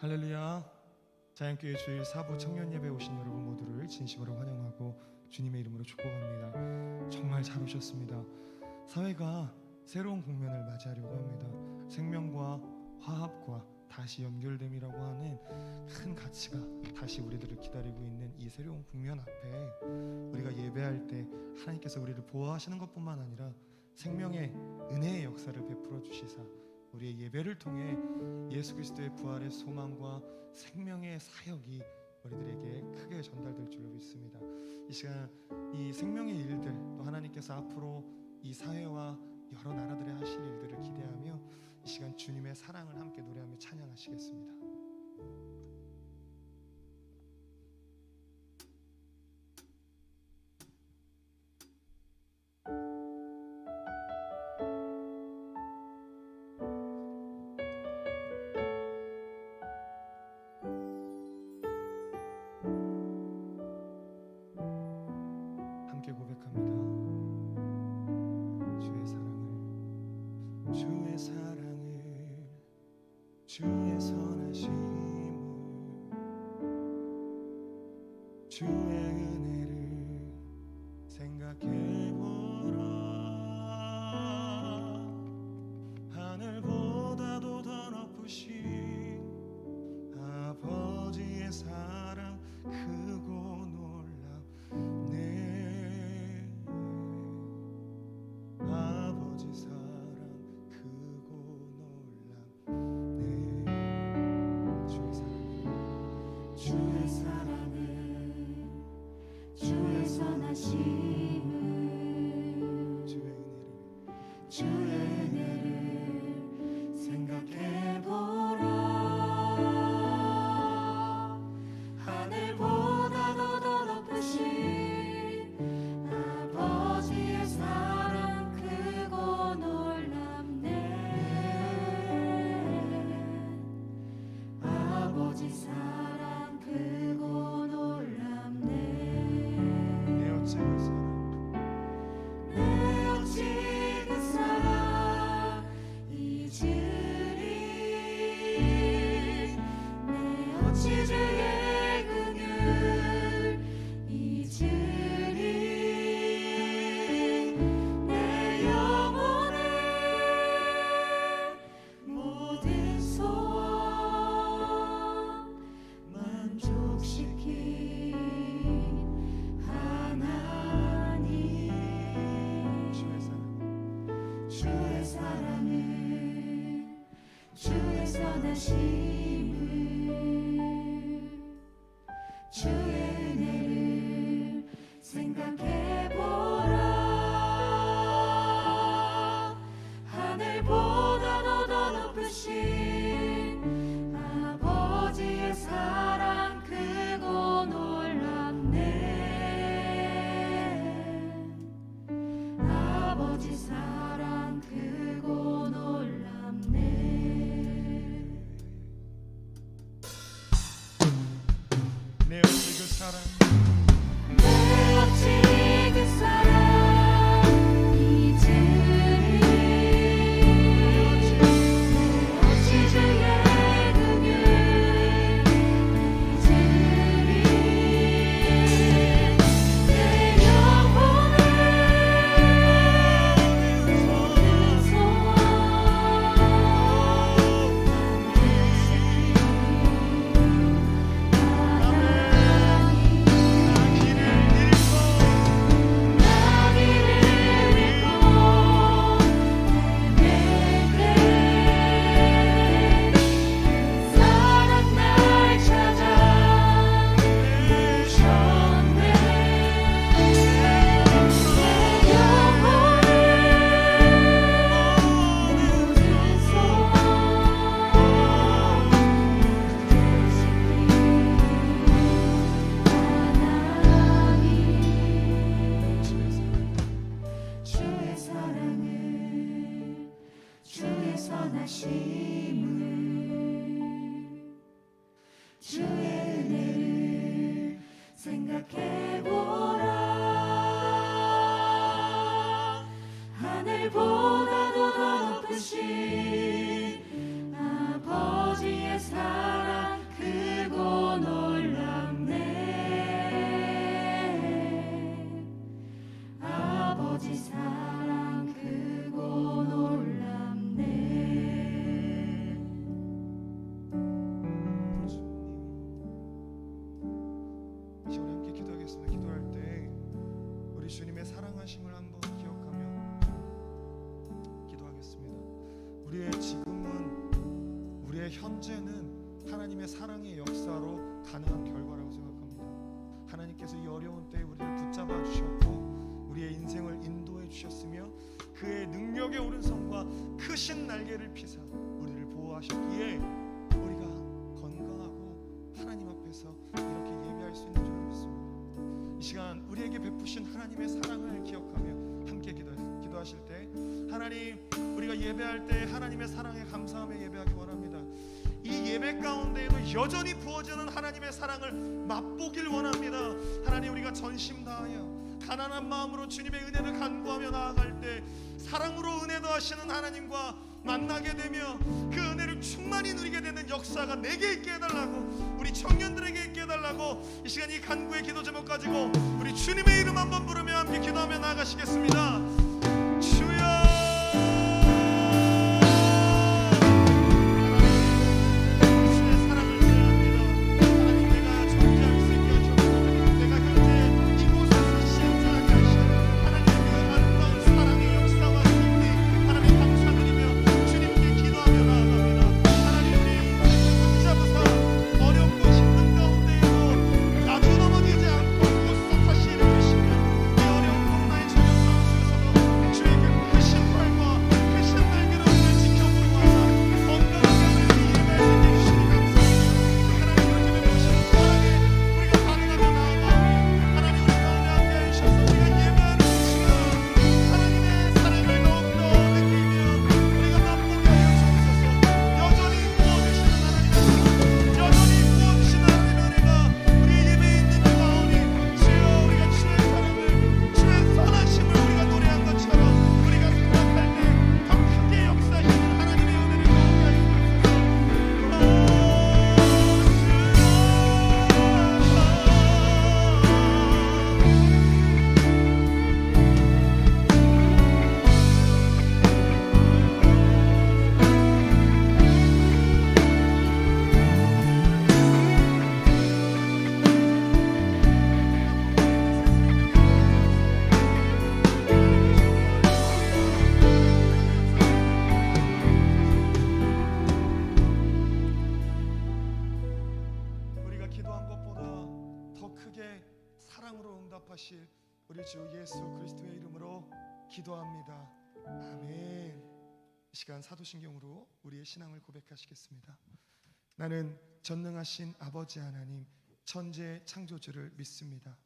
할렐루야. 자연교회 주일 4부 청년 예배 오신 여러분 모두를 진심으로 환영하고 주님의 이름으로 축복합니다. 정말 잘 오셨습니다. 사회가 새로운 국면을 맞이하려고 합니다. 생명과 화합과 다시 연결됨이라고 하는 큰 가치가 다시 우리들을 기다리고 있는 이 새로운 국면 앞에 우리가 예배할 때 하나님께서 우리를 보호하시는 것뿐만 아니라 생명의 은혜의 역사를 베풀어 주시사 우리의 예배를 통해 예수 그리스도의 부활의 소망과 생명의 사역이 우리들에게 크게 전달될 줄로 믿습니다. 이 시간 이 생명의 일들 또 하나님께서 앞으로 이 사회와 여러 나라들의 하실 일들을 기대하며 이 시간 주님의 사랑을 함께 노래하며 찬양하시겠습니다. 함께 고백합니다. 주의 사랑을 주의 선하심을 주의 은혜를 생각해보라. 하늘보다도 더 높으신 아버지의 사랑 크고 놀랍네. 아버지 사랑 크고 놀랍네. 주의 사랑을 주의 선하심을 주의 은혜를 생각해보라. 하늘보다도 더 높으신 아버지의 사랑 크고 놀랍네. 아버지 사랑 크고 놀랍네. 내 어찌 그 사랑 내 어찌 그 사랑 잊으리. 내 어찌 주의 긍휼 잊으리. 내 영혼의 모든 소원 만족시킨 하나님. 주의 사랑을 주의 선하심을 주의 은혜를 생각해보라. 하늘보다도 더 높으신 아버지의 사랑 크고 놀랍네. 아버지 사랑 크고 놀랍네. 내 어찌 그 사랑 내 어찌 그 사랑 잊으리. 내 어찌 주의 긍휼 잊으리. 내 영혼의 모든 소원 만족시킨 하나님. 주의 사랑을 주의 선하심을 주의 은혜를 생각해보라. 하늘보다도 더 높으신 아버지의 사랑 우리의 지금은, 우리의 현재는 하나님의 사랑의 역사로 가능한 결과라고 생각합니다. 하나님께서 이 어려운 때에 우리를 붙잡아 주셨고 우리의 인생을 인도해 주셨으며 그의 능력의 오른손과 크신 날개를 피사 우리를 보호하셨기에 우리가 건강하고 하나님 앞에서 이렇게 예배할 수 있는 줄 믿습니다. 이 시간 우리에게 베푸신 하나님의 사랑을 기억하며 함께 기도하실 때, 하나님, 우리가 예배할 때 하나님의 사랑에 감사하며 예배하기 원합니다. 이 예배 가운데에도 여전히 부어지는 하나님의 사랑을 맛보길 원합니다. 하나님, 우리가 전심 다하여 가난한 마음으로 주님의 은혜를 간구하며 나아갈 때 사랑으로 은혜 더하시는 하나님과 만나게 되며 그 은혜를 충만히 누리게 되는 역사가 내게 있게 해달라고, 우리 청년들에게 있게 해달라고 이 시간 이 간구의 기도 제목 가지고 우리 주님의 이름 한번 부르며 함께 기도하며 나아가시겠습니다. 주여, 응답하실 우리 주 예수 그리스도의 이름으로 기도합니다. 아멘. 이 시간 사도신경으로 우리의 신앙을 고백하시겠습니다. 나는 전능하신 아버지 하나님 천재 창조주를 믿습니다.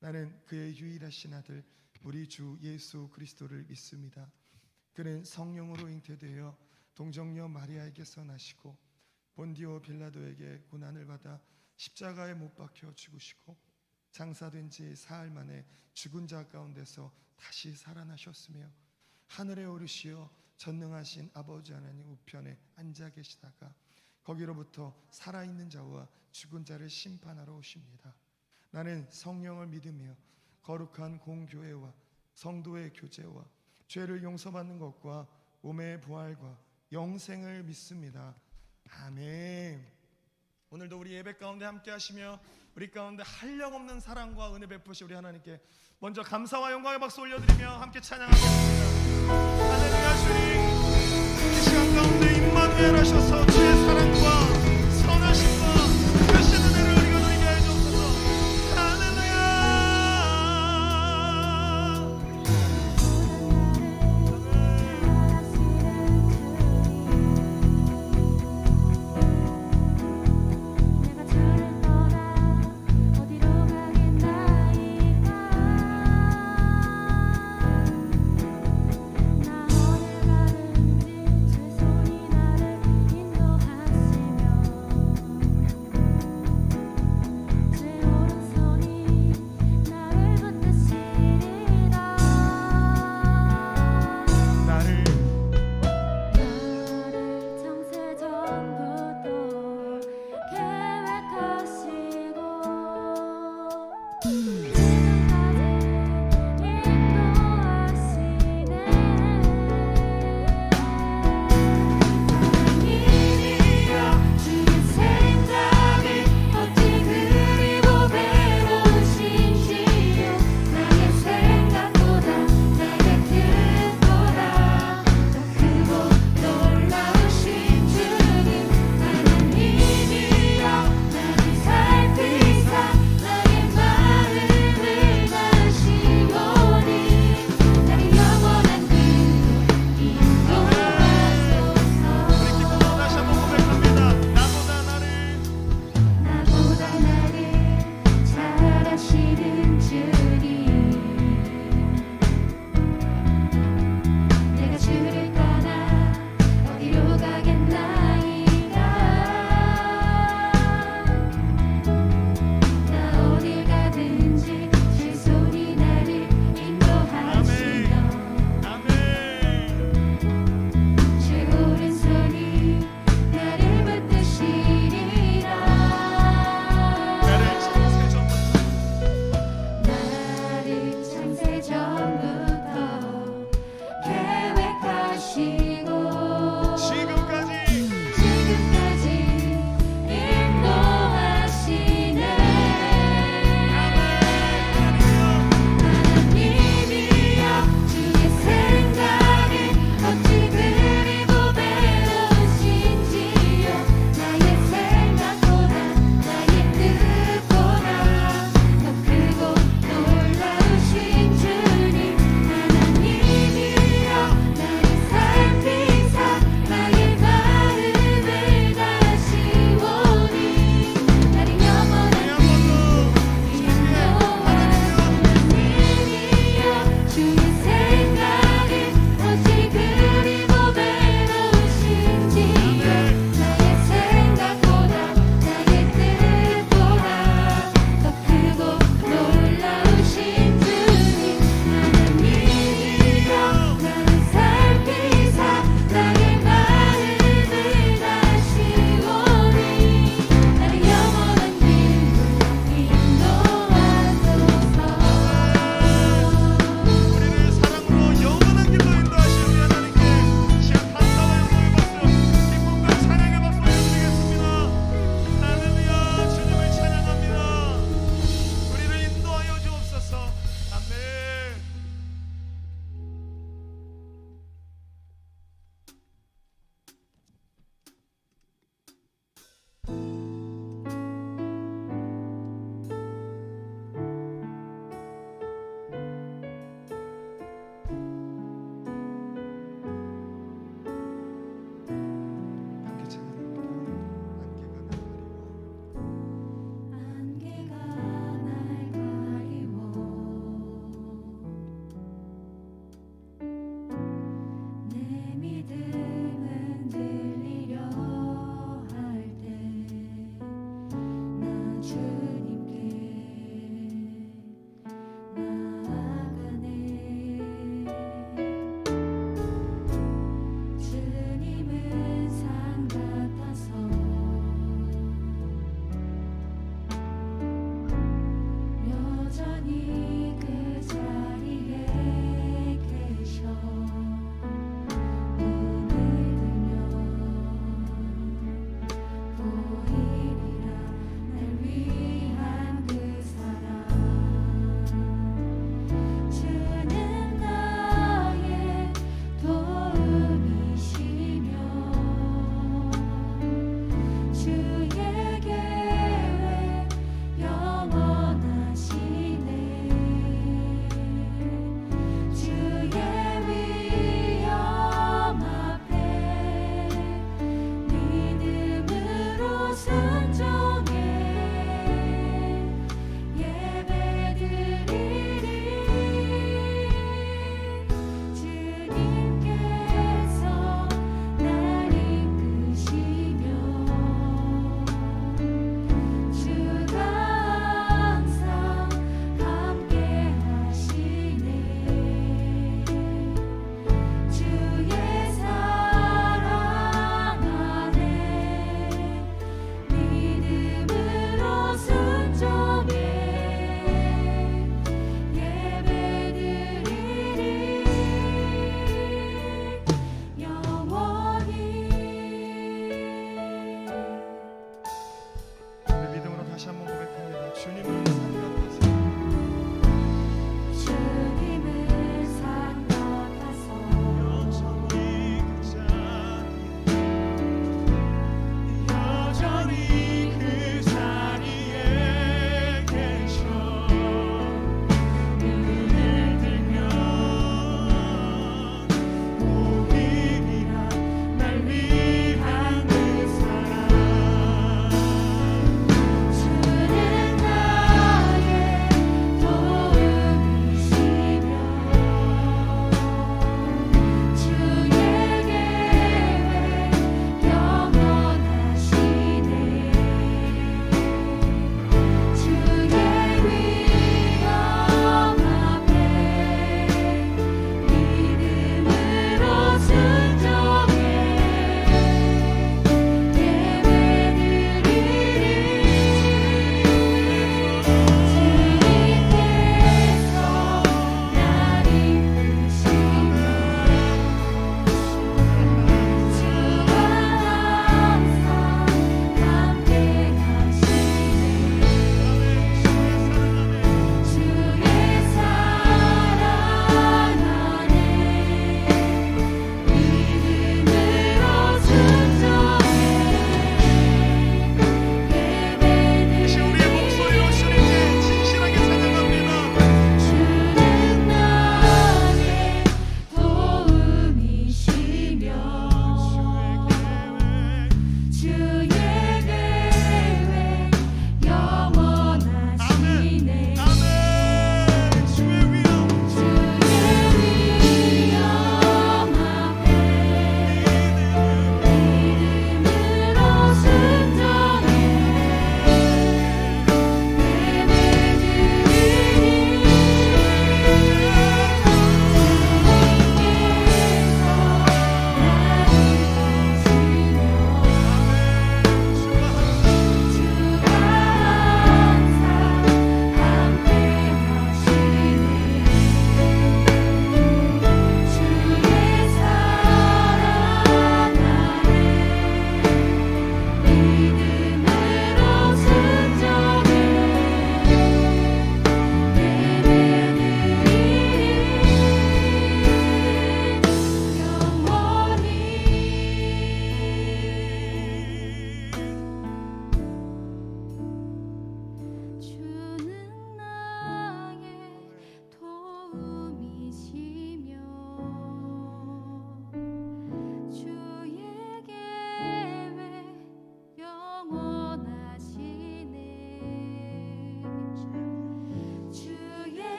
나는 그의 유일하신 아들 우리 주 예수 그리스도를 믿습니다. 그는 성령으로 잉태되어 동정녀 마리아에게서 나시고 본디오 빌라도에게 고난을 받아 십자가에 못 박혀 죽으시고 장사된 지 사흘 만에 죽은 자 가운데서 다시 살아나셨으며 하늘에 오르시어 전능하신 아버지 하나님 우편에 앉아 계시다가 거기로부터 살아있는 자와 죽은 자를 심판하러 오십니다. 나는 성령을 믿으며 거룩한 공교회와 성도의 교제와 죄를 용서받는 것과 몸의 부활과 영생을 믿습니다. 아멘. 오늘도 우리 예배 가운데 함께 하시며 우리 가운데 한량없는 사랑과 은혜 베푸시 우리 하나님께 먼저 감사와 영광의 박수 올려드리며 함께 찬양하겠습니다. 할렐루야. 주님, 이 시간 가운데 임마누엘 하셔서 주의 사랑과 선하심과 크신 은혜를 우리가 누리게 해주옵소서. 할렐루야. 나 어딜 가든지 주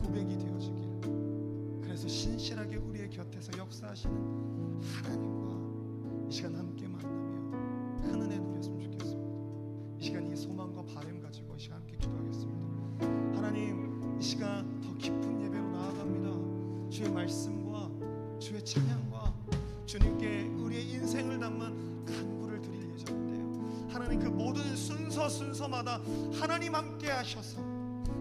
고백이 되어지기를, 그래서 신실하게 우리의 곁에서 역사하시는 하나님과 이 시간 함께 만나며 큰 은혜 누렸으면 좋겠습니다. 이 시간 이 소망과 바람 가지고 이 시간 함께 기도하겠습니다. 하나님, 이 시간 더 깊은 예배로 나아갑니다. 주의 말씀과 주의 찬양과 주님께 우리의 인생을 담은 간구를 드릴 예정인데요, 하나님 그 모든 순서마다 하나님 함께 하셔서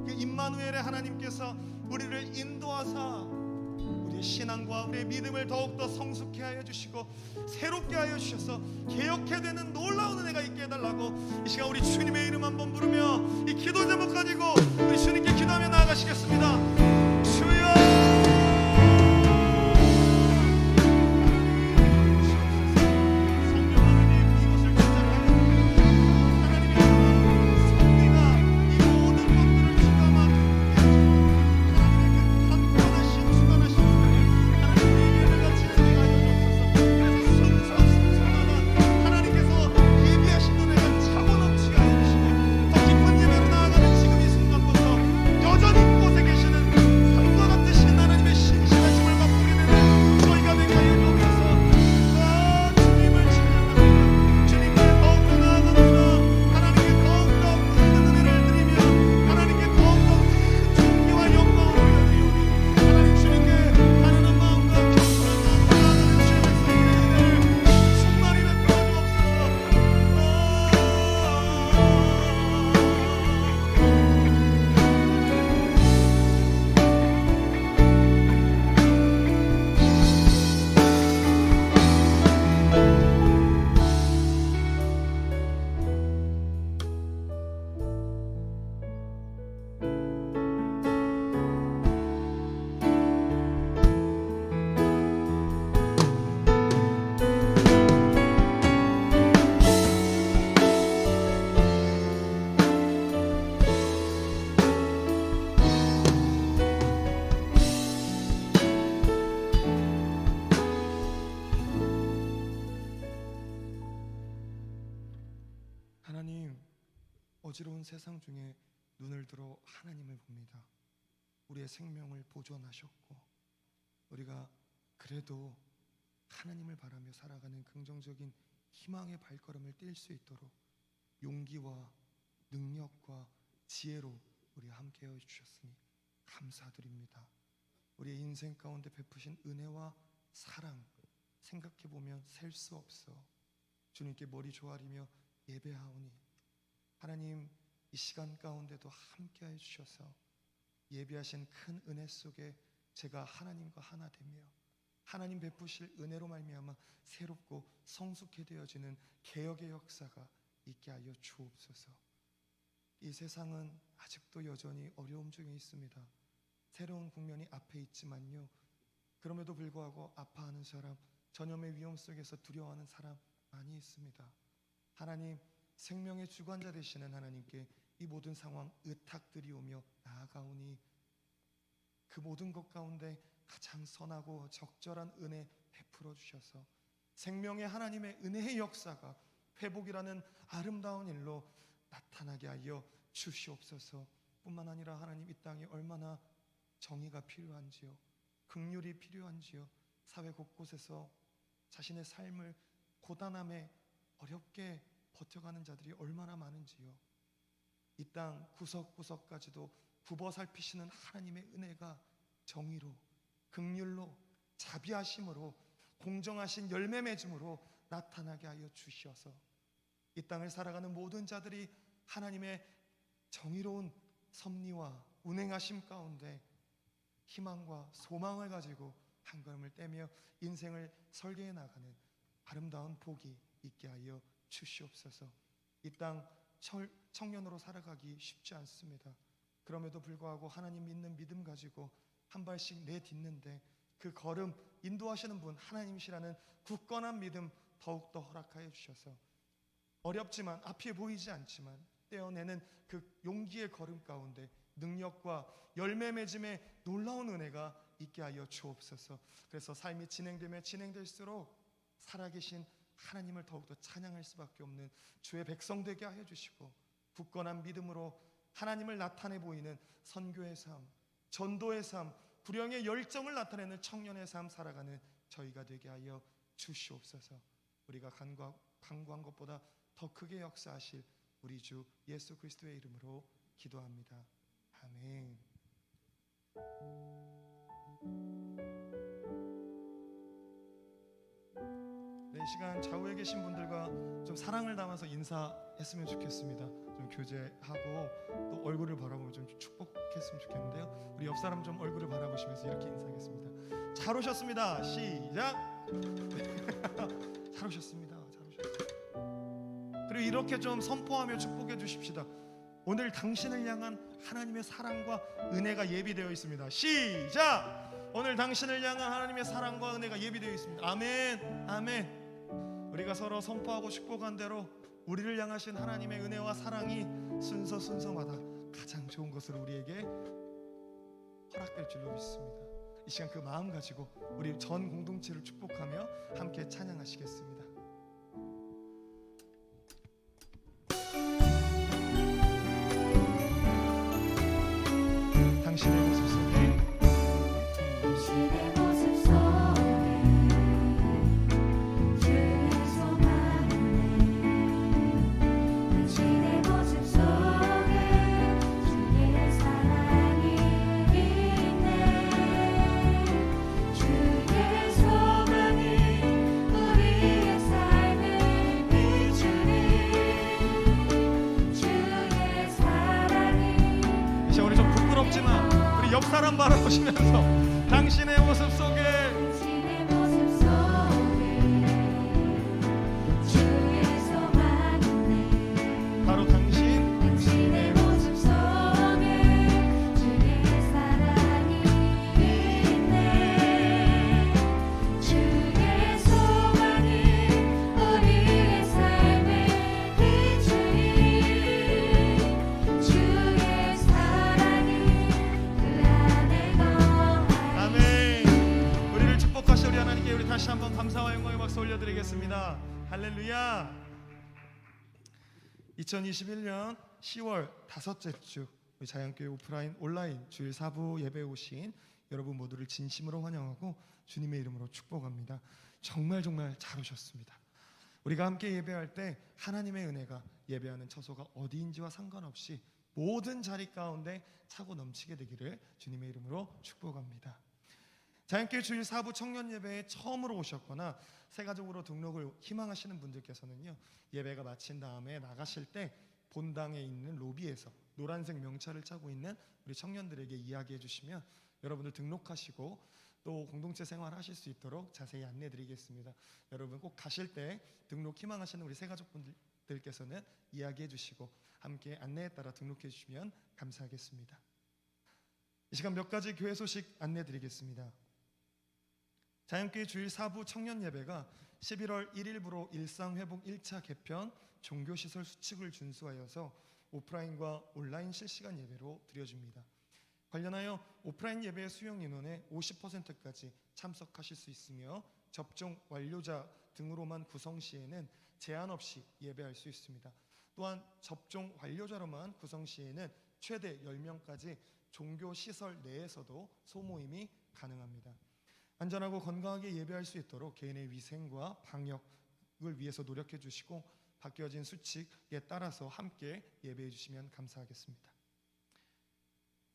그 임마누엘의 하나님께서 우리를 인도하사 우리의 신앙과 우리의 믿음을 더욱더 성숙케 하여 주시고 새롭게 하여 주셔서 개혁해 되는 놀라운 은혜가 있게 해달라고 이 시간 우리 주님의 이름 한번 부르며 이 기도 제목 가지고 우리 주님께 기도하며 나아가시겠습니다. 주여, 하나님, 어지러운 세상 중에 눈을 들어 하나님을 봅니다. 우리의 생명을 보존하셨고 우리가 그래도 하나님을 바라며 살아가는 긍정적인 희망의 발걸음을 뛸 수 있도록 용기와 능력과 지혜로 우리 함께해 주셨으니 감사드립니다. 우리의 인생 가운데 베푸신 은혜와 사랑 생각해보면 셀 수 없어 주님께 머리 조아리며 예배하오니, 하나님 이 시간 가운데도 함께해 주셔서 예비하신 큰 은혜 속에 제가 하나님과 하나 되며 하나님 베푸실 은혜로 말미암아 새롭고 성숙해 되어지는 개혁의 역사가 있게 하여 주옵소서. 이 세상은 아직도 여전히 어려움 중에 있습니다. 새로운 국면이 앞에 있지만요, 그럼에도 불구하고 아파하는 사람, 전염의 위험 속에서 두려워하는 사람 많이 있습니다. 하나님, 생명의 주관자 되시는 하나님께 이 모든 상황 의탁드리오며 나아가오니 그 모든 것 가운데 가장 선하고 적절한 은혜 베풀어 주셔서 생명의 하나님의 은혜의 역사가 회복이라는 아름다운 일로 나타나게 하여 주시옵소서. 뿐만 아니라 하나님, 이 땅에 얼마나 정의가 필요한지요, 긍휼이 필요한지요, 사회 곳곳에서 자신의 삶을 고단함에 어렵게 버텨가는 자들이 얼마나 많은지요, 이 땅 구석구석까지도 굽어 살피시는 하나님의 은혜가 정의로, 긍휼로, 자비하심으로, 공정하신 열매 맺음으로 나타나게 하여 주시어서 이 땅을 살아가는 모든 자들이 하나님의 정의로운 섭리와 운행하심 가운데 희망과 소망을 가지고 한 걸음을 떼며 인생을 설계해 나가는 아름다운 복이 있게 하여 주시옵소서. 이 땅 청년으로 살아가기 쉽지 않습니다. 그럼에도 불구하고 하나님 믿는 믿음 가지고 한 발씩 내딛는데 그 걸음 인도하시는 분 하나님이시라는 굳건한 믿음 더욱더 허락하여 주셔서 어렵지만 앞이 보이지 않지만 떼어내는 그 용기의 걸음 가운데 능력과 열매 맺음의 놀라운 은혜가 있게 하여 주옵소서. 그래서 삶이 진행될수록 살아계신 하나님을 더욱더 찬양할 수밖에 없는 주의 백성 되게 하여 주시고 굳건한 믿음으로 하나님을 나타내 보이는 선교의 삶, 전도의 삶, 구령의 열정을 나타내는 청년의 삶 살아가는 저희가 되게 하여 주시옵소서. 우리가 간구한 것보다 더 크게 역사하실 우리 주 예수 그리스도의 이름으로 기도합니다. 아멘. 네, 이 시간 좌우에 계신 분들과 좀 사랑을 담아서 인사했으면 좋겠습니다. 좀 교제하고 또 얼굴을 바라보면 좀 축복했으면 좋겠는데요. 우리 옆 사람 좀 얼굴을 바라보시면서 이렇게 인사하겠습니다. 잘 오셨습니다. 시작. 잘 오셨습니다. 잘 오셨습니다. 그리고 이렇게 좀 선포하며 축복해 주십시다. 오늘 당신을 향한 하나님의 사랑과 은혜가 예비되어 있습니다. 시작. 오늘 당신을 향한 하나님의 사랑과 은혜가 예비되어 있습니다. 아멘. 아멘. 우리가 서로 선포하고 축복한 대로 우리를 향하신 하나님의 은혜와 사랑이 순서마다 가장 좋은 것으로 우리에게 허락될 줄로 믿습니다. 이 시간 그 마음 가지고 우리 전 공동체를 축복하며 함께 찬양하시겠습니다. 당신의 모습 속에 당신의 모습 속에 주의 소망이네. 당신의 모습 속에 주의 사랑이 있네. 주의 소망이 우리의 삶을 비추니 주의 사랑이. 이제 우리 좀 부끄럽지만 우리 옆 사람 바라보시면서 당신의 모습 속에 당신의 모습 속에 주의 소망이네. 바로 당신 당신의 모습 속에 주의 사랑이 있네. 주의 소망이 우리의 삶을 비추니 주의 사랑이 그 안에 거하니. 아멘. 우리를 축복하시 우리 하나님께 우리 다시 한번 감사와 영광의 박수 올려드리겠습니다. 할렐루야. 2021년 10월 다섯째 주 우리 자연교회 오프라인 온라인 주일 4부 예배에 오신 여러분 모두를 진심으로 환영하고 주님의 이름으로 축복합니다. 정말 잘 오셨습니다. 우리가 함께 예배할 때 하나님의 은혜가 예배하는 처소가 어디인지와 상관없이 모든 자리 가운데 차고 넘치게 되기를 주님의 이름으로 축복합니다. 자연교회 주일 4부 청년 예배에 처음으로 오셨거나 새 가족으로 등록을 희망하시는 분들께서는요, 예배가 마친 다음에 나가실 때 본당에 있는 로비에서 노란색 명찰을 차고 있는 우리 청년들에게 이야기해 주시면 여러분들 등록하시고 또 공동체 생활 하실 수 있도록 자세히 안내해 드리겠습니다. 여러분 꼭 가실 때 등록 희망하시는 우리 새 가족분들께서는 이야기해 주시고 함께 안내에 따라 등록해 주시면 감사하겠습니다. 이 시간 몇 가지 교회 소식 안내해 드리겠습니다. 자연교회 주일 4부 청년 예배가 11월 1일부로 일상회복 1차 개편 종교시설 수칙을 준수하여서 오프라인과 온라인 실시간 예배로 드려집니다. 관련하여 오프라인 예배 수용 인원의 50%까지 참석하실 수 있으며 접종 완료자 등으로만 구성 시에는 제한 없이 예배할 수 있습니다. 또한 접종 완료자로만 구성 시에는 최대 10명까지 종교시설 내에서도 소모임이 가능합니다. 안전하고 건강하게 예배할 수 있도록 개인의 위생과 방역을 위해서 노력해 주시고 바뀌어진 수칙에 따라서 함께 예배해 주시면 감사하겠습니다.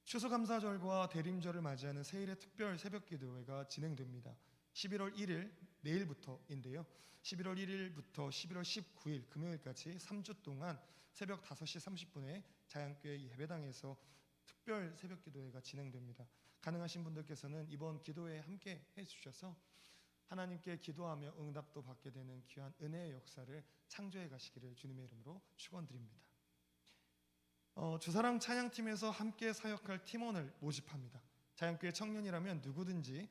추수감사절과 대림절을 맞이하는 세일의 특별 새벽기도회가 진행됩니다. 11월 1일 내일부터인데요. 11월 1일부터 11월 19일 금요일까지 3주 동안 새벽 5시 30분에 자연교회 예배당에서 특별 새벽기도회가 진행됩니다. 가능하신 분들께서는 이번 기도회에 함께 해주셔서 하나님께 기도하며 응답도 받게 되는 귀한 은혜의 역사를 창조해 가시기를 주님의 이름으로 축원드립니다. 주사랑 찬양팀에서 함께 사역할 팀원을 모집합니다. 자연교회 청년이라면 누구든지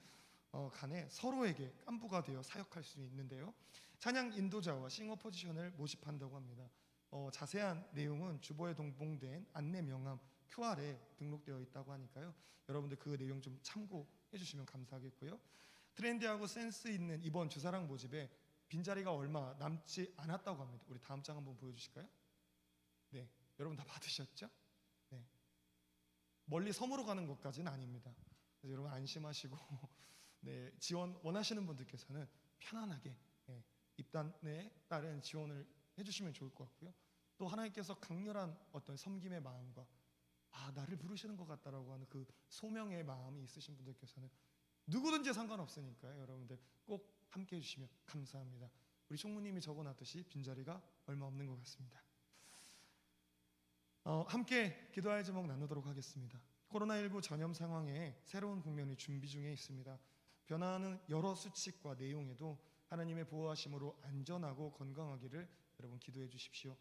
간에 서로에게 깐부가 되어 사역할 수 있는데요. 찬양 인도자와 싱어 포지션을 모집한다고 합니다. 자세한 내용은 주보에 동봉된 안내 명함 QR에 등록되어 있다고 하니까요. 여러분들 그 내용 좀 참고해 주시면 감사하겠고요. 트렌디하고 센스 있는 이번 주사랑 모집에 빈자리가 얼마 남지 않았다고 합니다. 우리 다음 장 한번 보여주실까요? 네, 여러분 다 받으셨죠? 네. 멀리 섬으로 가는 것까지는 아닙니다. 그래서 여러분 안심하시고 네, 지원 원하시는 분들께서는 편안하게 입단에 따른 지원을 해주시면 좋을 것 같고요. 또 하나님께서 강렬한 어떤 섬김의 마음과 나를 부르시는 것 같다라고 하는 그 소명의 마음이 있으신 분들께서는 누구든지 상관없으니까요. 여러분들 꼭 함께 해주시면 감사합니다. 우리 총무님이 적어놨듯이 빈자리가 얼마 없는 것 같습니다. 함께 기도할 제목 나누도록 하겠습니다. 코로나19 전염 상황에 새로운 국면이 준비 중에 있습니다. 변화하는 여러 수칙과 내용에도 하나님의 보호하심으로 안전하고 건강하기를 여러분 기도해 주십시오.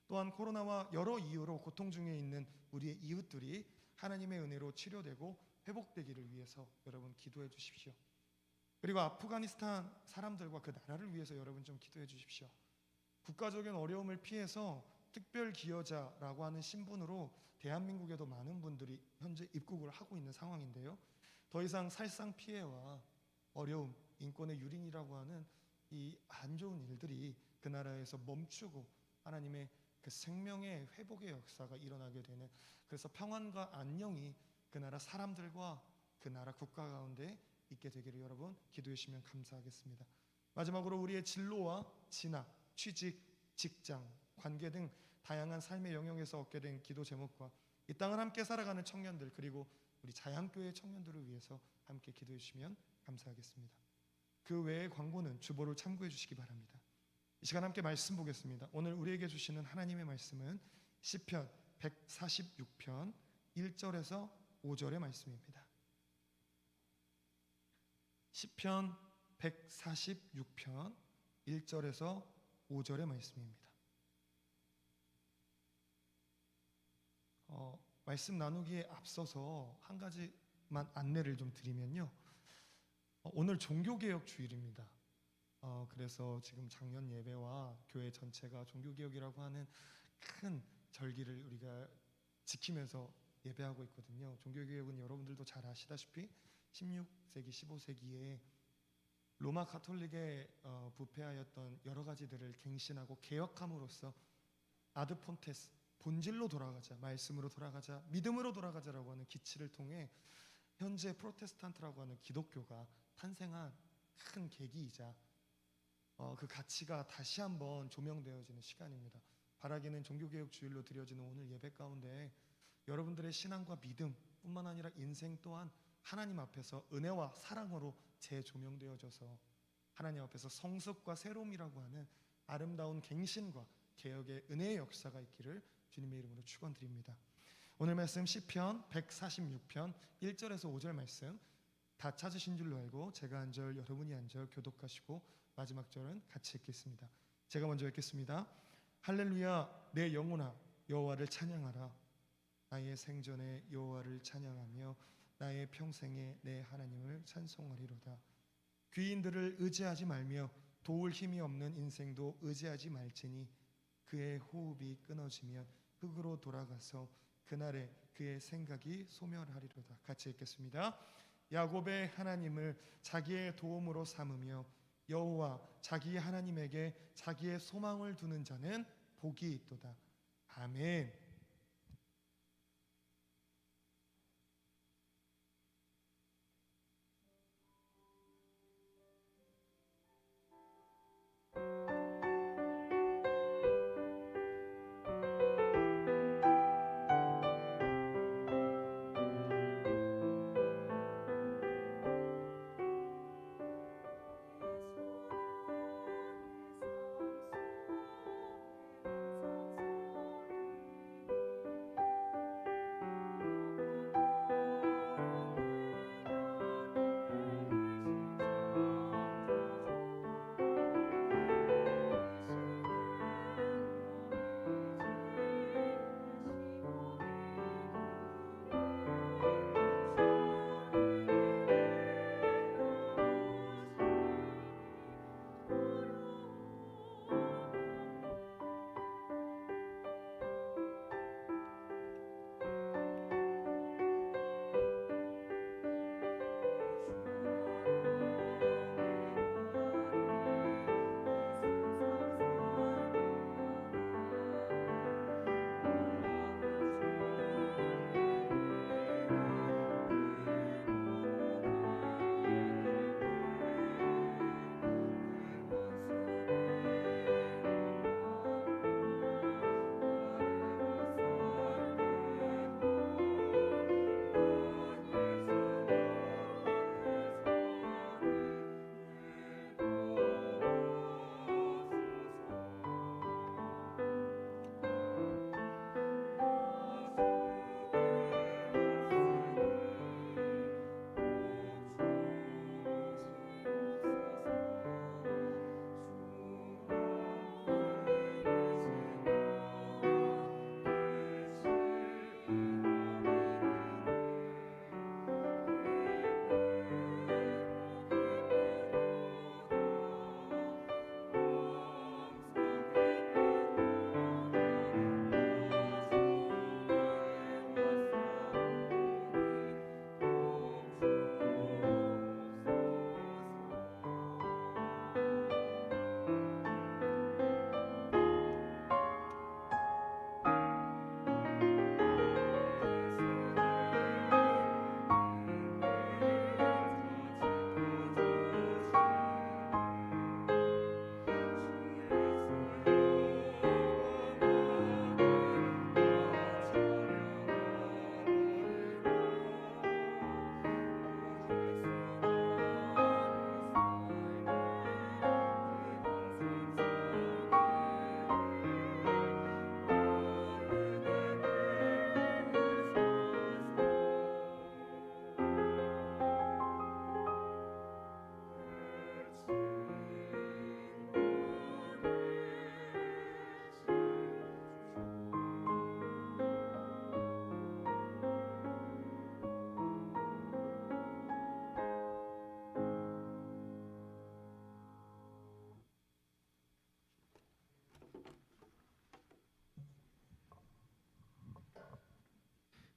또한 코로나와 여러 이유로 고통 중에 있는 우리의 이웃들이 하나님의 은혜로 치료되고 회복되기를 위해서 여러분 기도해 주십시오. 그리고 아프가니스탄 사람들과 그 나라를 위해서 여러분 좀 기도해 주십시오. 국가적인 어려움을 피해서 특별 기여자라고 하는 신분으로 대한민국에도 많은 분들이 현재 입국을 하고 있는 상황인데요. 더 이상 살상 피해와 어려움, 인권의 유린이라고 하는 이 안 좋은 일들이 그 나라에서 멈추고 하나님의 그 생명의 회복의 역사가 일어나게 되는, 그래서 평안과 안녕이 그 나라 사람들과 그 나라 국가 가운데 있게 되기를 여러분 기도해 주시면 감사하겠습니다. 마지막으로 우리의 진로와 진학, 취직, 직장, 관계 등 다양한 삶의 영역에서 얻게 된 기도 제목과 이 땅을 함께 살아가는 청년들, 그리고 우리 자양교회 청년들을 위해서 함께 기도해 주시면 감사하겠습니다. 그 외의 광고는 주보를 참고해 주시기 바랍니다. 이 시간 함께 말씀 보겠습니다. 오늘 우리에게 주시는 하나님의 말씀은 시편 146편 1절에서 5절의 말씀입니다. 시편 146편 1절에서 5절의 말씀입니다. 말씀 나누기에 앞서서 한 가지만 안내를 좀 드리면요. 오늘 종교개혁 주일입니다. 그래서 지금 작년 예배와 교회 전체가 종교개혁이라고 하는 큰 절기를 우리가 지키면서 예배하고 있거든요. 종교개혁은 여러분들도 잘 아시다시피 16세기, 15세기에 로마 가톨릭에 부패하였던 여러 가지들을 갱신하고 개혁함으로써 아드 폰테스, 본질로 돌아가자, 말씀으로 돌아가자, 믿음으로 돌아가자라고 하는 기치를 통해 현재 프로테스탄트라고 하는 기독교가 탄생한 큰 계기이자 그 가치가 다시 한번 조명되어지는 시간입니다. 바라기는 종교개혁 주일로 드려지는 오늘 예배 가운데 여러분들의 신앙과 믿음 뿐만 아니라 인생 또한 하나님 앞에서 은혜와 사랑으로 재조명되어져서 하나님 앞에서 성숙과 새로움이라고 하는 아름다운 갱신과 개혁의 은혜의 역사가 있기를 주님의 이름으로 축원드립니다. 오늘 말씀 시편 146편 1절에서 5절 말씀 다 찾으신 줄로 알고 제가 한 절 여러분이 한 절 교독하시고 마지막 절은 같이 읽겠습니다. 제가 먼저 읽겠습니다. 할렐루야, 내 영혼아 여호와를 찬양하라. 나의 생전에 여호와를 찬양하며 나의 평생에 내 하나님을 찬송하리로다. 귀인들을 의지하지 말며 도울 힘이 없는 인생도 의지하지 말지니 그의 호흡이 끊어지면 흙으로 돌아가서 그날에 그의 생각이 소멸하리로다. 같이 읽겠습니다. 야곱의 하나님을 자기의 도움으로 삼으며 여호와 자기 하나님에게 자기의 소망을 두는 자는 복이 있도다. 아멘.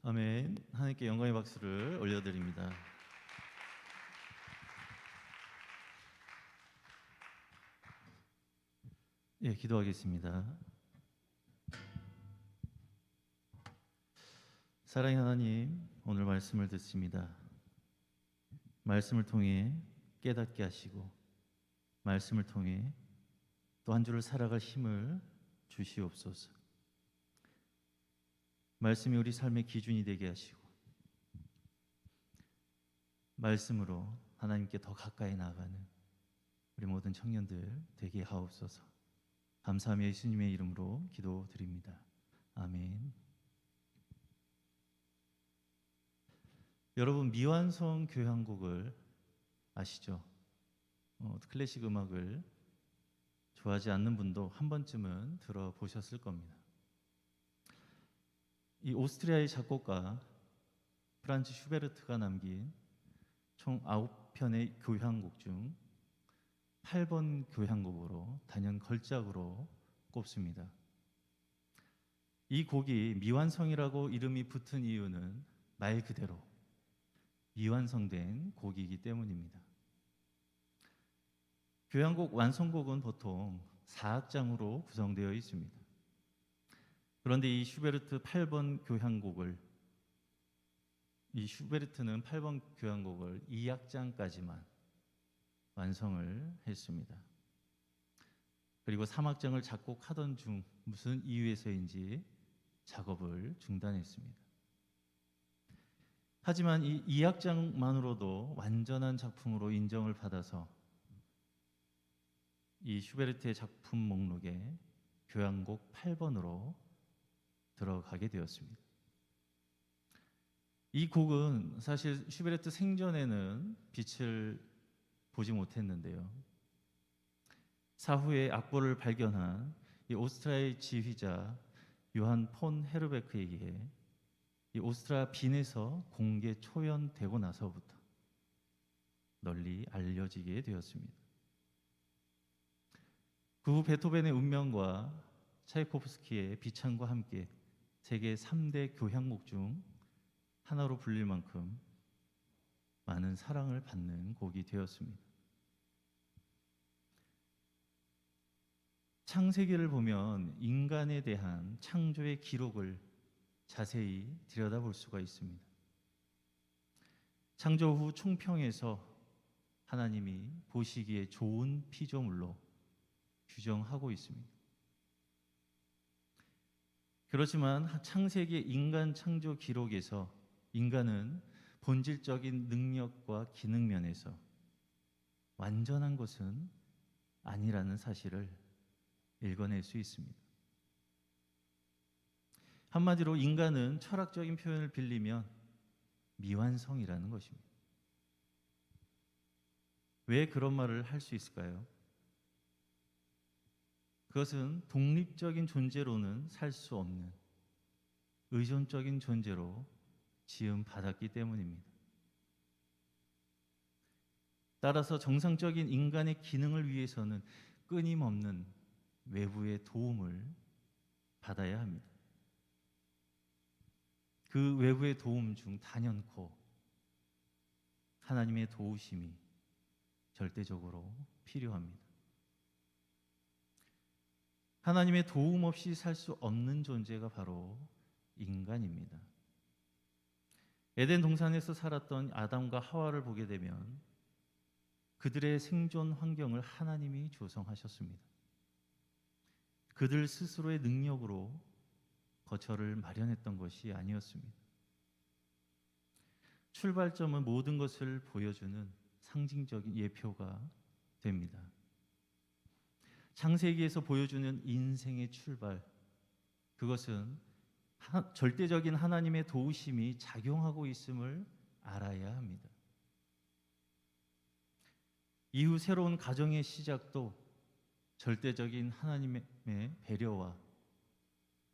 아멘. 하나님께 영광의 박수를 올려드립니다. 예, 기도하겠습니다. 사랑의 하나님, 오늘 말씀을 듣습니다. 말씀을 통해 깨닫게 하시고 말씀을 통해 또 한 주를 살아갈 힘을 주시옵소서. 말씀이 우리 삶의 기준이 되게 하시고 말씀으로 하나님께 더 가까이 나아가는 우리 모든 청년들 되게 하옵소서. 감사하며 예수님의 이름으로 기도드립니다. 아멘. 여러분, 미완성 교향곡을 아시죠? 클래식 음악을 좋아하지 않는 분도 한 번쯤은 들어보셨을 겁니다. 이 오스트리아의 작곡가 프란츠 슈베르트가 남긴 총 9편의 교향곡 중 8번 교향곡으로 단연 걸작으로 꼽습니다. 이 곡이 미완성이라고 이름이 붙은 이유는 말 그대로 미완성된 곡이기 때문입니다. 교향곡 완성곡은 보통 4악장으로 구성되어 있습니다. 그런데 이 슈베르트는 8번 교향곡을 2악장까지만 완성을 했습니다. 그리고 3악장을 작곡하던 중 무슨 이유에서인지 작업을 중단했습니다. 하지만 이 2악장만으로도 완전한 작품으로 인정을 받아서 이 슈베르트의 작품 목록에 교향곡 8번으로 들어가게 되었습니다. 이 곡은 사실 슈베르트 생전에는 빛을 보지 못했는데요. 사후에 악보를 발견한 이 오스트리아의 지휘자 요한 폰 헤르베크에게 이 오스트리아 빈에서 공개 초연되고 나서부터 널리 알려지게 되었습니다. 그 후 베토벤의 운명과 차이코프스키의 비창과 함께 세계 3대 교향곡 중 하나로 불릴 만큼 많은 사랑을 받는 곡이 되었습니다. 창세기를 보면 인간에 대한 창조의 기록을 자세히 들여다볼 수가 있습니다. 창조 후 총평에서 하나님이 보시기에 좋은 피조물로 규정하고 있습니다. 그렇지만 창세기 인간 창조 기록에서 인간은 본질적인 능력과 기능 면에서 완전한 것은 아니라는 사실을 읽어낼 수 있습니다. 한마디로 인간은 철학적인 표현을 빌리면 미완성이라는 것입니다. 왜 그런 말을 할 수 있을까요? 그것은 독립적인 존재로는 살 수 없는 의존적인 존재로 지음 받았기 때문입니다. 따라서 정상적인 인간의 기능을 위해서는 끊임없는 외부의 도움을 받아야 합니다. 그 외부의 도움 중 단연코 하나님의 도우심이 절대적으로 필요합니다. 하나님의 도움 없이 살 수 없는 존재가 바로 인간입니다. 에덴 동산에서 살았던 아담과 하와를 보게 되면 그들의 생존 환경을 하나님이 조성하셨습니다. 그들 스스로의 능력으로 거처를 마련했던 것이 아니었습니다. 출발점은 모든 것을 보여주는 상징적인 예표가 됩니다. 창세기에서 보여주는 인생의 출발, 그것은 절대적인 하나님의 도우심이 작용하고 있음을 알아야 합니다. 이후 새로운 가정의 시작도 절대적인 하나님의 배려와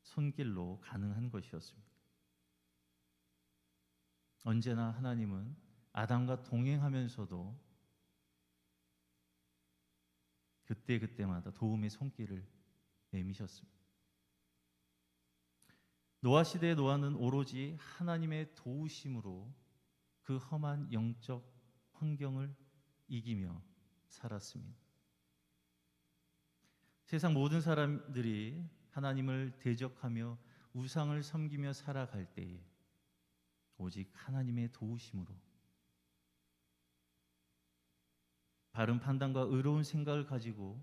손길로 가능한 것이었습니다. 언제나 하나님은 아담과 동행하면서도 그때그때마다 도움의 손길을 내미셨습니다. 노아 시대의 노아는 오로지 하나님의 도우심으로 그 험한 영적 환경을 이기며 살았습니다. 세상 모든 사람들이 하나님을 대적하며 우상을 섬기며 살아갈 때에 오직 하나님의 도우심으로 바른 판단과 의로운 생각을 가지고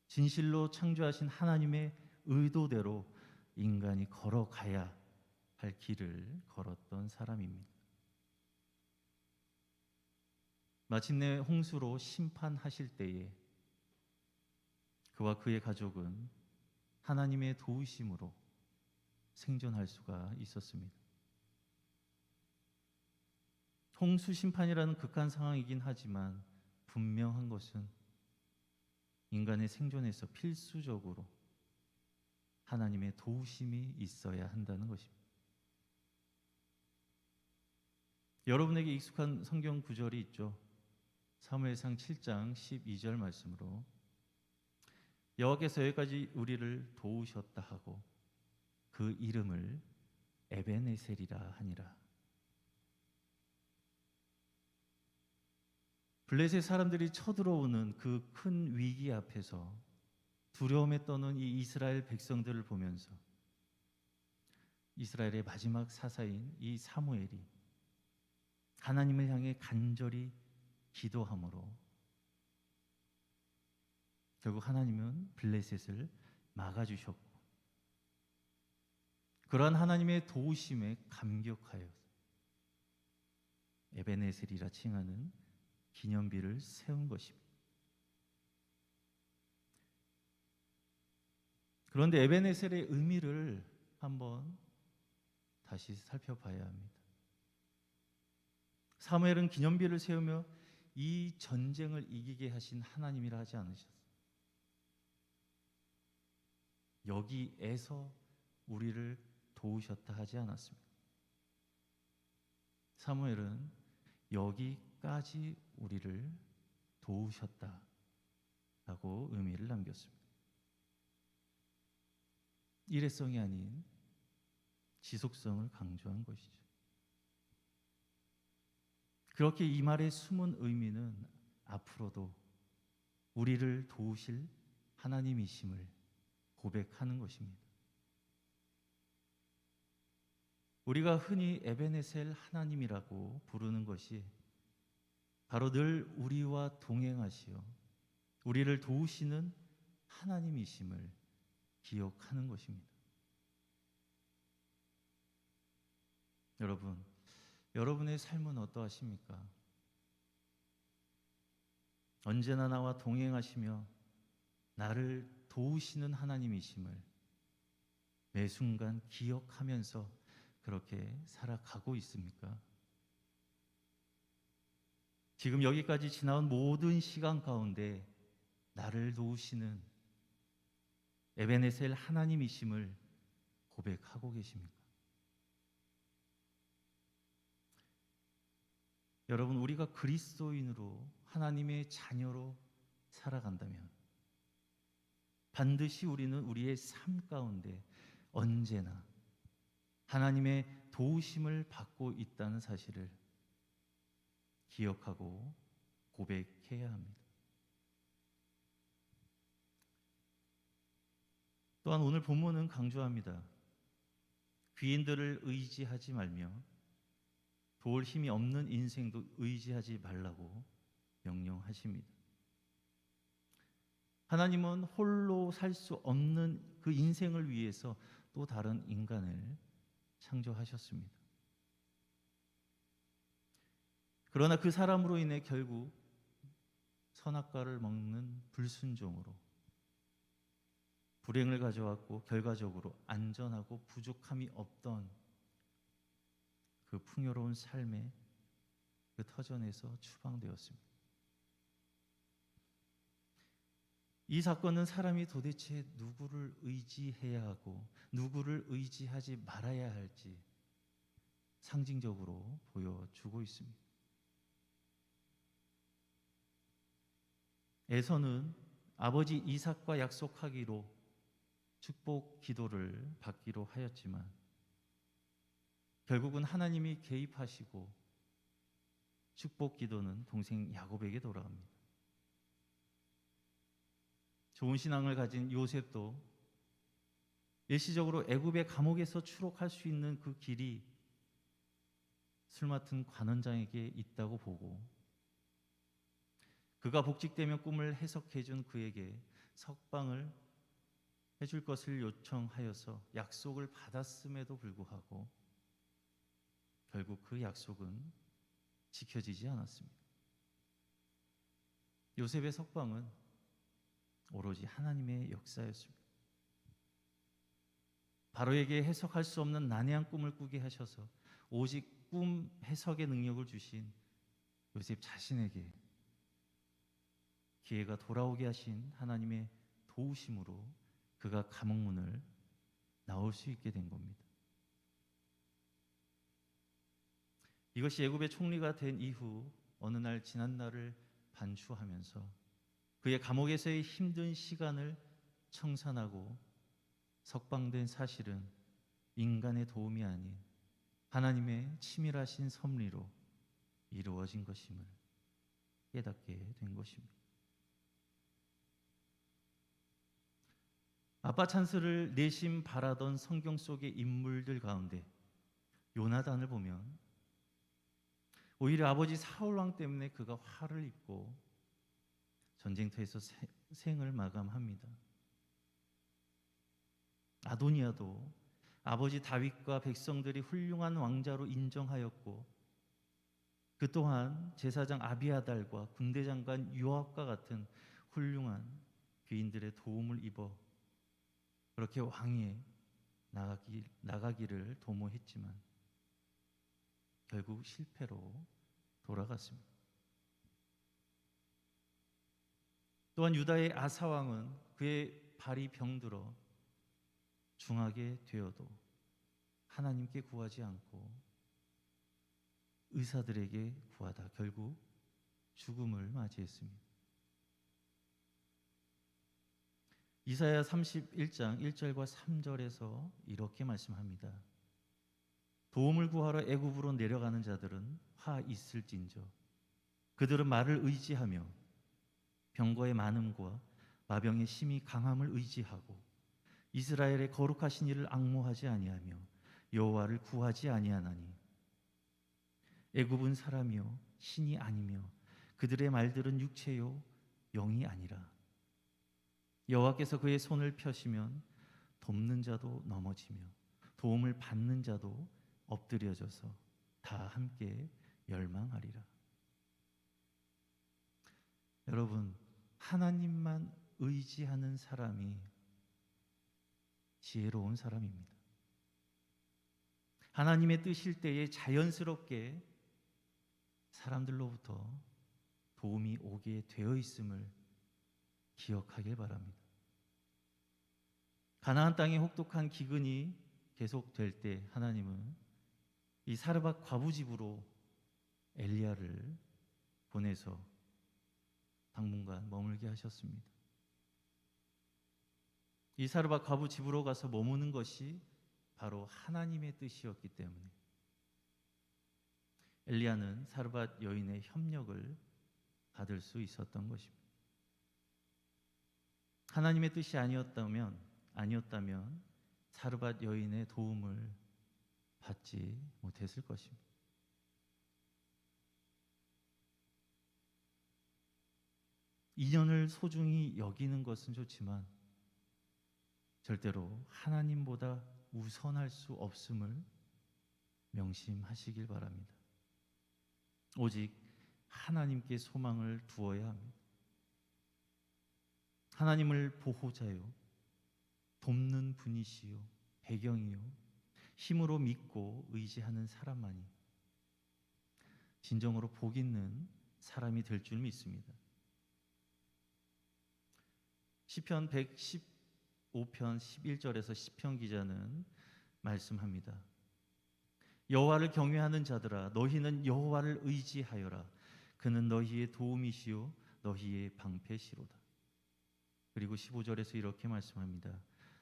진실로 창조하신 하나님의 의도대로 인간이 걸어가야 할 길을 걸었던 사람입니다. 마침내 홍수로 심판하실 때에 그와 그의 가족은 하나님의 도우심으로 생존할 수가 있었습니다. 홍수 심판이라는 극한 상황이긴 하지만 분명한 것은 인간의 생존에서 필수적으로 하나님의 도우심이 있어야 한다는 것입니다. 여러분에게 익숙한 성경 구절이 있죠. 사무엘상 7장 12절 말씀으로 여호와께서 여기까지 우리를 도우셨다 하고 그 이름을 에베네셀이라 하니라. 블레셋 사람들이 쳐들어오는 그 큰 위기 앞에서 두려움에 떠는 이 이스라엘 백성들을 보면서 이스라엘의 마지막 사사인 이 사무엘이 하나님을 향해 간절히 기도함으로 결국 하나님은 블레셋을 막아주셨고 그러한 하나님의 도우심에 감격하여 에베네셀이라 칭하는 기념비를 세운 것입니다. 그런데 에베네셀의 의미를 한번 다시 살펴봐야 합니다. 사무엘은 기념비를 세우며 이 전쟁을 이기게 하신 하나님이라 하지 않으셨어요. 여기에서 우리를 도우셨다 하지 않았습니다. 사무엘은 여기까지 우리를 도우셨다라고 의미를 남겼습니다. 일회성이 아닌 지속성을 강조한 것이죠. 그렇게 이 말의 숨은 의미는 앞으로도 우리를 도우실 하나님이심을 고백하는 것입니다. 우리가 흔히 에베네셀 하나님이라고 부르는 것이 바로 늘 우리와 동행하시어 우리를 도우시는 하나님이심을 기억하는 것입니다. 여러분, 여러분의 삶은 어떠하십니까? 언제나 나와 동행하시며 나를 도우시는 하나님이심을 매 순간 기억하면서 그렇게 살아가고 있습니까? 지금 여기까지 지나온 모든 시간 가운데 나를 도우시는 에베네셀 하나님이심을 고백하고 계십니까? 여러분, 우리가 그리스도인으로 하나님의 자녀로 살아간다면 반드시 우리는 우리의 삶 가운데 언제나 하나님의 도우심을 받고 있다는 사실을 기억하고 고백해야 합니다. 또한 오늘 본문은 강조합니다. 귀인들을 의지하지 말며 도울 힘이 없는 인생도 의지하지 말라고 명령하십니다. 하나님은 홀로 살 수 없는 그 인생을 위해서 또 다른 인간을 창조하셨습니다. 그러나 그 사람으로 인해 결국 선악과를 먹는 불순종으로 불행을 가져왔고 결과적으로 안전하고 부족함이 없던 그 풍요로운 삶의 그 터전에서 추방되었습니다. 이 사건은 사람이 도대체 누구를 의지해야 하고 누구를 의지하지 말아야 할지 상징적으로 보여주고 있습니다. 에서는 아버지 이삭과 약속하기로 축복 기도를 받기로 하였지만 결국은 하나님이 개입하시고 축복 기도는 동생 야곱에게 돌아갑니다. 좋은 신앙을 가진 요셉도 일시적으로 애굽의 감옥에서 추록할 수 있는 그 길이 술 맡은 관원장에게 있다고 보고, 그가 복직되면 꿈을 해석해 준 그에게 석방을 해줄 것을 요청하여서 약속을 받았음에도 불구하고 결국 그 약속은 지켜지지 않았습니다. 요셉의 석방은 오로지 하나님의 역사였습니다. 바로에게 해석할 수 없는 난해한 꿈을 꾸게 하셔서 오직 꿈 해석의 능력을 주신 요셉 자신에게 기회가 돌아오게 하신 하나님의 도우심으로 그가 감옥문을 나올 수 있게 된 겁니다. 이것이 애굽의 총리가 된 이후 어느 날 지난 날을 반추하면서 그의 감옥에서의 힘든 시간을 청산하고 석방된 사실은 인간의 도움이 아닌 하나님의 치밀하신 섭리로 이루어진 것임을 깨닫게 된 것입니다. 아빠 찬스를 내심 바라던 성경 속의 인물들 가운데 요나단을 보면 오히려 아버지 사울 왕 때문에 그가 화를 입고 전쟁터에서 생을 마감합니다. 아도니아도 아버지 다윗과 백성들이 훌륭한 왕자로 인정하였고 그 또한 제사장 아비아달과 군대 장관 요압과 같은 훌륭한 귀인들의 도움을 입어 그렇게 왕위에 나가기를 도모했지만 결국 실패로 돌아갔습니다. 또한 유다의 아사 왕은 그의 발이 병들어 중하게 되어도 하나님께 구하지 않고 의사들에게 구하다 결국 죽음을 맞이했습니다. 이사야 31장 1절과 3절에서 이렇게 말씀합니다. 도움을 구하러 애굽으로 내려가는 자들은 화 있을진저 그들은 말을 의지하며 병거의 많음과 마병의 심히 강함을 의지하고 이스라엘의 거룩하신 이를 앙모하지 아니하며 여호와를 구하지 아니하나니 애굽은 사람이요 신이 아니며 그들의 말들은 육체요 영이 아니라 여호와께서 그의 손을 펴시면 돕는 자도 넘어지며 도움을 받는 자도 엎드려져서 다 함께 멸망하리라. 여러분, 하나님만 의지하는 사람이 지혜로운 사람입니다. 하나님의 뜻일 때에 자연스럽게 사람들로부터 도움이 오게 되어 있음을 기억하길 바랍니다. 가나안 땅의 혹독한 기근이 계속될 때 하나님은 이 사르밧 과부 집으로 엘리야를 보내서 당분간 머물게 하셨습니다. 이 사르밧 과부 집으로 가서 머무는 것이 바로 하나님의 뜻이었기 때문에 엘리야는 사르밧 여인의 협력을 받을 수 있었던 것입니다. 하나님의 뜻이 아니었다면 사르밧 여인의 도움을 받지 못했을 것입니다. 인연을 소중히 여기는 것은 좋지만 절대로 하나님보다 우선할 수 없음을 명심하시길 바랍니다. 오직 하나님께 소망을 두어야 합니다. 하나님을 보호자요, 돕는 분이시요, 배경이요, 힘으로 믿고 의지하는 사람만이 진정으로 복 있는 사람이 될 줄 믿습니다. 시편 115편 11절에서 시편 기자는 말씀합니다. 여호와를 경외하는 자들아 너희는 여호와를 의지하여라. 그는 너희의 도움이시요 너희의 방패시로다. 그리고 15절에서 이렇게 말씀합니다.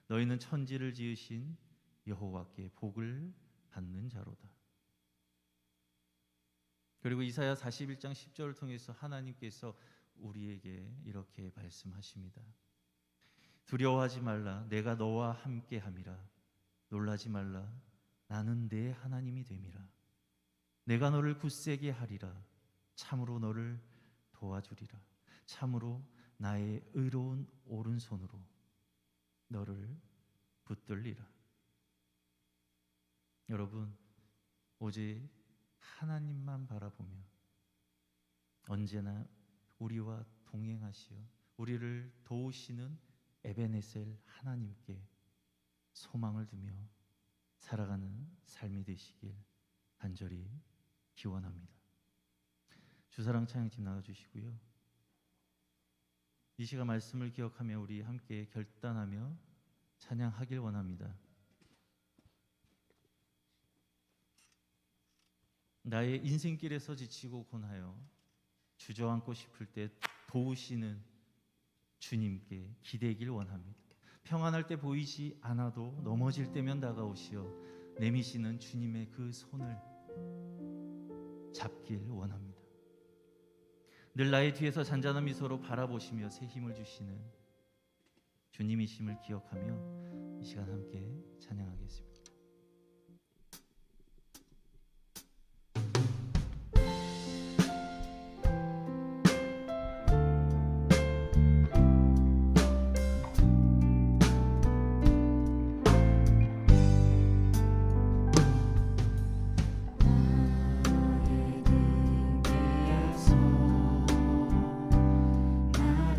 너희는 천지를 지으신 여호와께 복을 받는 자로다. 그리고 이사야 41장 10절을 통해서 하나님께서 우리에게 이렇게 말씀하십니다. 두려워하지 말라. 내가 너와 함께함이라. 놀라지 말라. 나는 내 하나님이 됨이라. 내가 너를 굳세게 하리라. 참으로 너를 도와주리라. 참으로 나의 의로운 오른손으로 너를 붙들리라. 여러분, 오직 하나님만 바라보며 언제나 우리와 동행하시어 우리를 도우시는 에베네셀 하나님께 소망을 두며 살아가는 삶이 되시길 간절히 기원합니다. 주사랑 찬양팀 나와주시고요. 이 시간 말씀을 기억하며 우리 함께 결단하며 찬양하길 원합니다. 나의 인생길에서 지치고 곤하여 주저앉고 싶을 때 도우시는 주님께 기대길 원합니다. 평안할 때 보이지 않아도 넘어질 때면 다가오시어 내미시는 주님의 그 손을 잡길 원합니다. 늘 나의 뒤에서 잔잔한 미소로 바라보시며 새 힘을 주시는 주님이심을 기억하며 이 시간 함께 찬양하겠습니다.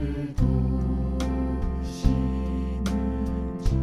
나를 도우시는 주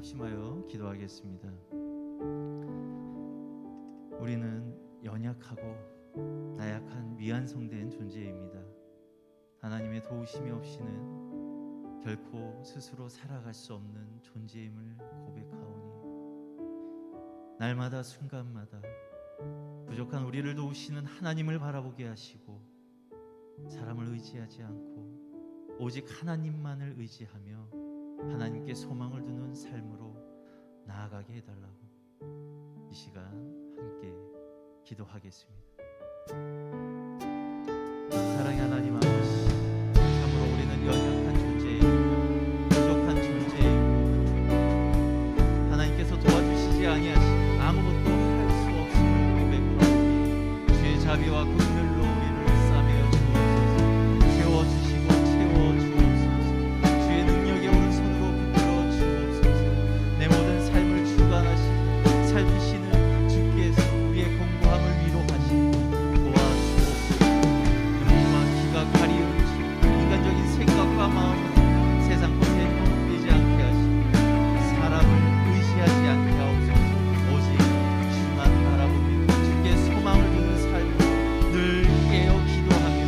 합심하여 기도하겠습니다. 우리는 연약하고 나약한 미완성된 존재입니다. 하나님의 도우심이 없이는 결코 스스로 살아갈 수 없는 존재임을 고백하오니 날마다 순간마다 부족한 우리를 도우시는 하나님을 바라보게 하시고 사람을 의지하지 않고 오직 하나님만을 의지하며 하나님께 소망을 두는 삶으로 나아가게 해달라고 이 시간 함께 기도하겠습니다. 사랑의 하나님 아버지, 참으로 우리는 연약한 존재입니다. 부족한 존재입니다. 하나님께서 도와주시지 아니하시면 아무것도 할 수 없음을 고백하오니 주의 자비와 긍휼로 우리를 싸매어 주옵소서. 채워주시고 채워주옵소서. 주의 능력의 오른손으로 붙들어 주옵소서. 내 모든 삶을 주관하시고 살피시는 주께서 우리의 공고함을 위로하시고 도와주옵소서. 눈과 귀가 가리우시고 인간적인 생각과 마음을 세상 것에 현혹되지 않게 하시고 사람을 의지하지 않게 하옵소서. 오직 주만 바라보며 주께 소망을 두는 삶으로 늘 깨어 기도하며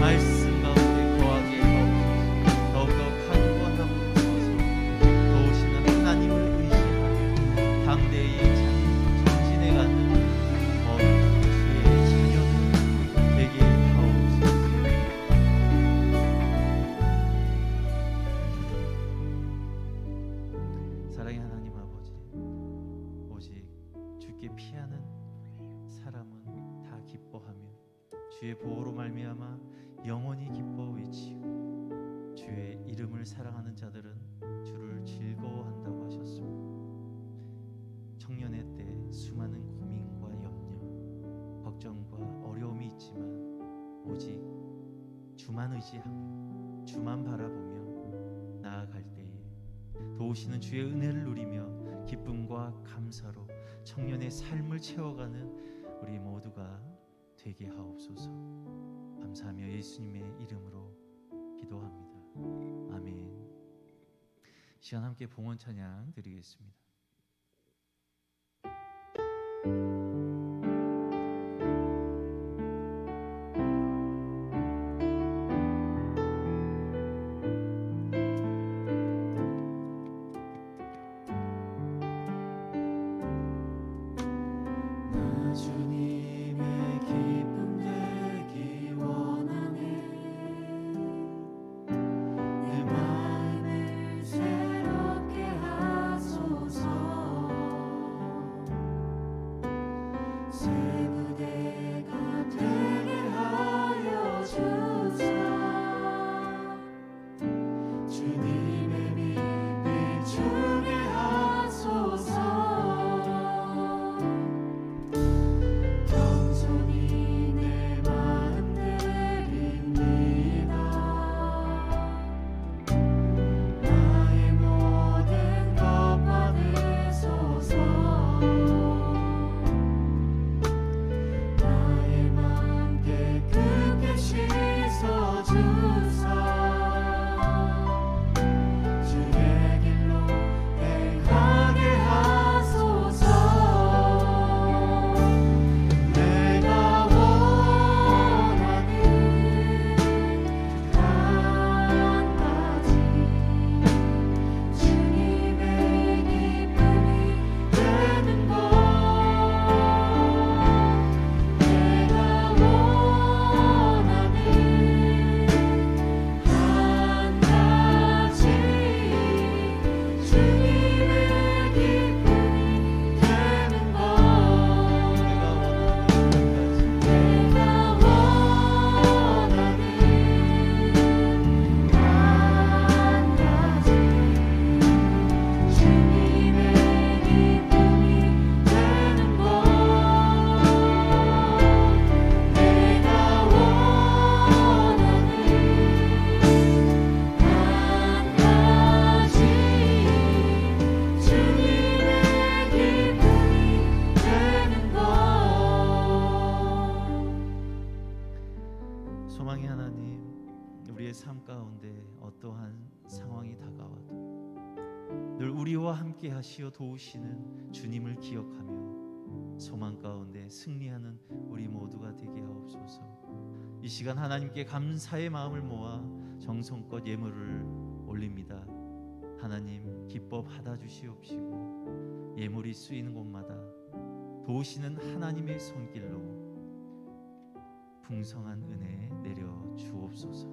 말씀 가운데 거하게 하옵소서. 더욱더 강건함으로 서서 도우시는 하나님을 의지하며 당대의 전진해가는 거룩한 주의 자녀들 되게 하옵소서. 사랑의 하나님 아버지, 오직 주께 피하는 사람은 다 기뻐하며 주의 보호로 말미암아 영원히 기뻐 외치고 주의 이름을 사랑하는 자들은 주를 즐거워한다고 하셨습니다. 청년의 때 수많은 고민과 염려, 걱정과 어려움이 있지만 오직 주만 의지하며 주만 바라보며 나아갈 때에 도우시는 주의 은혜를 누리며 기쁨과 감사로 청년의 삶을 채워가는 우리 모두가 되게 하옵소서. 감사하며 예수님의 이름으로 기도합니다. 아멘. 시간 함께 봉헌 찬양 드리겠습니다. 나 주님의 기쁨 되기 원하네. 내 마음을 새롭게 하소서. 새 부대가 되게 하여 주사. 주님의 빛 비추게 하소서. 겸손히 내 마음 드립니다. 나의 모든 것 받으소서. 나의 맘 깨끗게 씻어주사. 주의 길로 행하게 하소서. 내가 원하는 한 가지 주님의 기쁨이 되는 것. 내가 원하는 한 가지 주님의 기쁨이 되는 것. 내가 원하는 한 가지 주님의 기쁨이 되는 것. 내가 원하는 한 가지 주님의 기쁨이 되는 것. 소망의 하나님, 우리의 삶 가운데 어떠한 상황이 다가와도 늘 우리와 함께 하시어 도우시는 주님을 기억하며 소망 가운데 승리하는 우리 모두가 되게 하옵소서. 이 시간 하나님께 감사의 마음을 모아 정성껏 예물을 올립니다. 하나님 기뻐 받아주시옵시고 예물이 쓰이는 곳마다 도우시는 하나님의 손길로 풍성한 은혜 내려 주옵소서.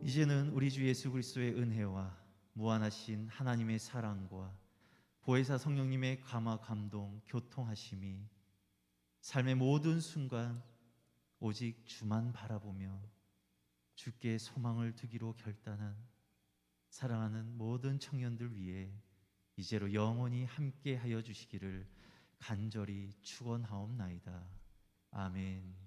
이제는 우리 주 예수 그리스도의 은혜와 무한하신 하나님의 사랑과 보혜사 성령님의 감화 감동 교통하심이 삶의 모든 순간 오직 주만 바라보며 주께 소망을 두기로 결단한 사랑하는 모든 청년들 위해 이제로 영원히 함께 하여 주시기를 간절히 축원하옵나이다. 아멘.